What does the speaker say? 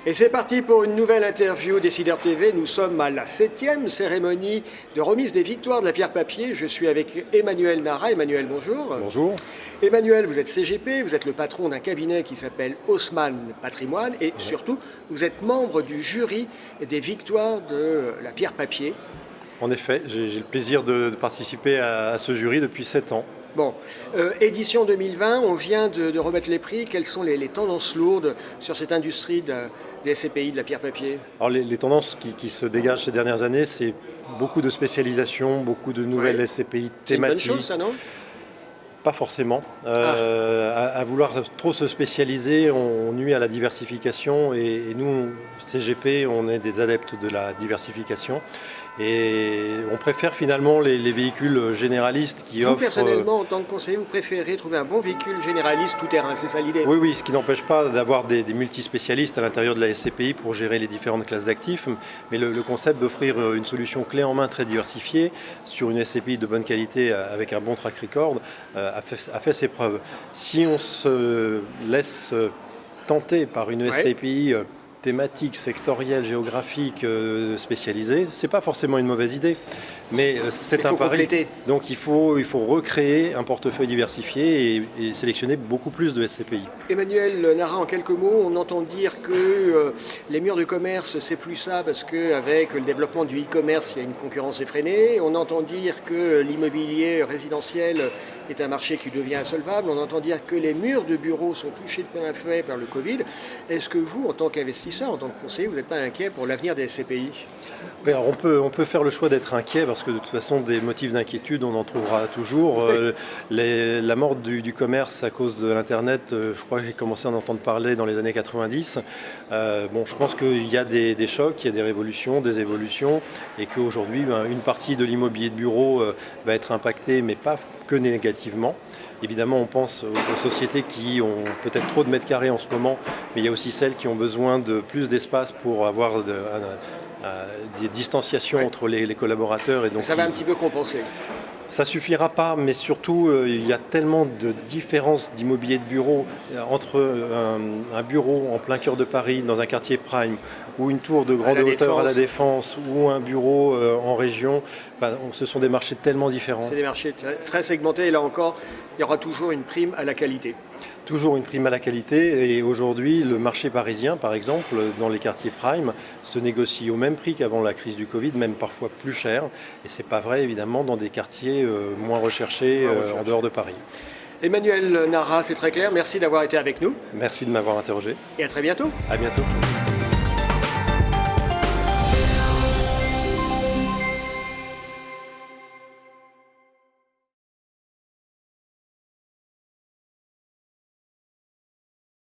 Et c'est parti pour une nouvelle interview Décideur TV. Nous sommes à la 7e cérémonie de remise des victoires de la pierre papier. Je suis avec Emmanuel Nara. Emmanuel, bonjour. Bonjour. Emmanuel, vous êtes CGP, vous êtes le patron d'un cabinet qui s'appelle Haussmann Patrimoine et surtout, vous êtes membre du jury des victoires de la pierre papier. En effet, j'ai le plaisir de participer à ce jury depuis 7 ans. Bon, édition 2020, on vient de remettre les prix. Quelles sont les tendances lourdes sur cette industrie des SCPI, de la pierre papier? Alors les tendances qui se dégagent ces dernières années, c'est beaucoup de spécialisation, beaucoup de nouvelles SCPI thématiques. C'est une bonne chose, ça, non? Pas forcément. À vouloir trop se spécialiser, on nuit à la diversification et nous, CGP, on est des adeptes de la diversification et on préfère finalement les véhicules généralistes qui offrent... Vous, personnellement, en tant que conseiller, vous préférez trouver un bon véhicule généraliste tout-terrain, c'est ça l'idée? Oui, ce qui n'empêche pas d'avoir des multispécialistes à l'intérieur de la SCPI pour gérer les différentes classes d'actifs, mais le concept d'offrir une solution clé en main très diversifiée sur une SCPI de bonne qualité avec un bon track record a fait ses preuves. Si on se laisse tenter par une SCPI thématique, sectorielle, géographique, spécialisée, c'est pas forcément une mauvaise idée, mais c'est un pari. Compléter. Donc il faut recréer un portefeuille diversifié et sélectionner beaucoup plus de SCPI. Emmanuel Nara, en quelques mots, on entend dire que les murs de commerce, c'est plus ça parce qu'avec le développement du e-commerce, il y a une concurrence effrénée. On entend dire que l'immobilier résidentiel est un marché qui devient insolvable. On entend dire que les murs de bureaux sont touchés de plein fouet par le Covid. Est-ce que vous, en tant qu'investisseur, en tant que conseiller, vous n'êtes pas inquiet pour l'avenir des SCPI? Oui, alors on peut faire le choix d'être inquiet parce que de toute façon des motifs d'inquiétude on en trouvera toujours. La mort du commerce à cause de l'internet, je crois que j'ai commencé à en entendre parler dans les années 90. Je pense qu'il y a des chocs, il y a des révolutions, des évolutions et qu'aujourd'hui une partie de l'immobilier de bureau va être impactée mais pas que négativement. Évidemment, on pense aux sociétés qui ont peut-être trop de mètres carrés en ce moment, mais il y a aussi celles qui ont besoin de plus d'espace pour avoir des distanciations entre les collaborateurs. Et donc, ça va un petit peu compenser. Ça ne suffira pas, mais surtout, il y a tellement de différences d'immobilier de bureau entre un bureau en plein cœur de Paris, dans un quartier prime, ou une tour de grande hauteur à la Défense, ou un bureau en région. Ce sont des marchés tellement différents. C'est des marchés très segmentés, et là encore, il y aura toujours une prime à la qualité. Toujours une prime à la qualité et aujourd'hui le marché parisien par exemple dans les quartiers prime se négocie au même prix qu'avant la crise du Covid, même parfois plus cher et c'est pas vrai évidemment dans des quartiers moins recherchés en dehors de Paris. Emmanuel Nara, c'est très clair, merci d'avoir été avec nous. Merci de m'avoir interrogé. Et à très bientôt. À bientôt.